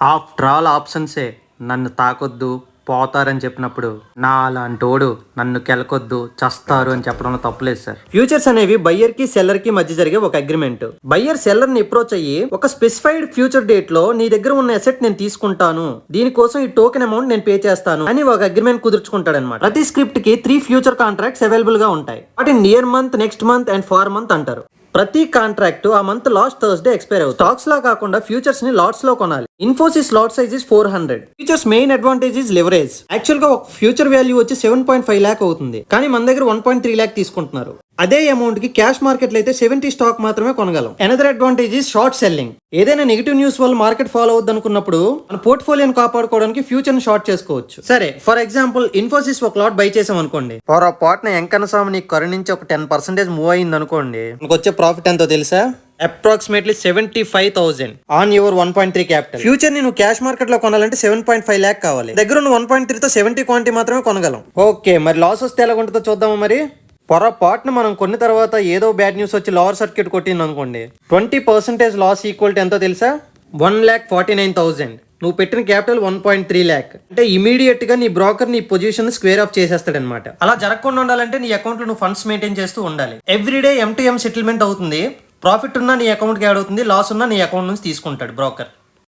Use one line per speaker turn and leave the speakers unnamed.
After all ఆప్షన్సే నన్ను తాకొద్దు పోతారని చెప్పినప్పుడు నా అలాంటోడు నన్ను కెలకొద్దు చస్తారు అని చెప్పడంలో తప్పులేదు సార్. ఫ్యూచర్స్ అనేవి బయ్యర్ కి సెల్లర్ కి మధ్య జరిగే ఒక అగ్రిమెంట్. బయ్యర్ సెల్లర్ ని అప్రోచ్ అయ్యి ఒక స్పెసిఫైడ్ ఫ్యూచర్ డేట్ లో నీ దగ్గర ఉన్న అసెట్ నేను తీసుకుంటాను, దీనికోసం ఈ టోకెన్ అమౌంట్ నేను పే చేస్తాను అని ఒక అగ్రిమెంట్ కుదుర్చుకుంటాడు అనమాట. ప్రతి స్క్రిప్ట్ కి 3 ఫ్యూచర్ కాంట్రాక్ట్స్ అవైలబుల్ గా ఉంటాయి. వాటిని near month, next month and far month అంటారు. ప్రతి కాంట్రాక్ట్ ఆ మంత్ లాస్ట్ థర్స్డే ఎక్స్పైర్ అవుతుంది. స్టాక్స్ లా కాకుండా ఫ్యూచర్స్ ని లాట్స్ లో కొనాలి. Infosys lot size is 400. Futures main advantage is leverage. Actual గా ఒక ఫ్యూచర్ వాల్యూ వచ్చి 7.5 lakh అవుతుంది, కానీ మన దగ్గర 1.3 lakh తీసుకుంటున్నారు. అదే అమౌంట్ కి క్యాష్ మార్కెట్ లో అయితే 70 స్టాక్ మాత్రమే కొనగలం. Another advantage is short selling. ఏదైనా నెగిటివ్ న్యూస్ వల్ల మార్కెట్ ఫాలో అవుద్ది అనుకున్నప్పుడు మన పోర్ట్ఫోలియోని కాపాడుకోవడానికి ఫ్యూచర్ ని షార్ట్ చేసుకోవచ్చు. సరే, ఫర్ ఎగ్జాంపుల్ ఇన్ఫోసిస్ ఒక లాట్ బై చేసాం అనుకోండి. ఫర్ ఆ పార్ట్ ఎంకన్న స్వామి నీకు కరుణించి ఒక 10% మూవ్ అయింది అనుకోండి, మనకు వచ్చే ప్రాఫిట్ ఎంతో తెలుసా? Approximately 75,000 on your 1.3 capital. Future ని నువ్వు క్యాష్ మార్కెట్ లో కొనాలంటే 7.5 lakh కావాలి. దగ్గర ఉన్న 1.3 తో 70 క్వాంటిటీ మాత్రమే కొనగలం. ఓకే, మరి లాస్ వస్తే ఎలా ఉంటుందో చూద్దామా. మరి పొరపాటున మనం కొన్ని తర్వాత ఏదో బ్యాడ్ న్యూస్ వచ్చి లోవర్ సర్క్యూట్ కొట్టింది అనుకోండి, 20% లాస్ ఈక్వల్ ఎంతో తెలుసా? 1,49,000. నువ్వు పెట్టిన క్యాపిటల్ 1.3 lakh. అంటే ఇమీడియట్ గా నీ బ్రోకర్ నీ పొజిషన్ స్క్వేర్ ఆఫ్ చేసేస్తాడు అనమాట. అలా జరగకుండా ఉండాలంటే నీ అకౌంట్ లో నువ్వు ఫండ్స్ మెయింటైన్ చేస్తూ ఉండాలి. Everyday M to M settlement అవుతుంది. ప్రాఫిట్ ఉన్నా నీ అకౌంట్ కి యాడ్ అవుతుంది, లాస్ ఉన్నా నీ అకౌంట్ నుంచి తీసుకుంటాడు బ్రోకర్.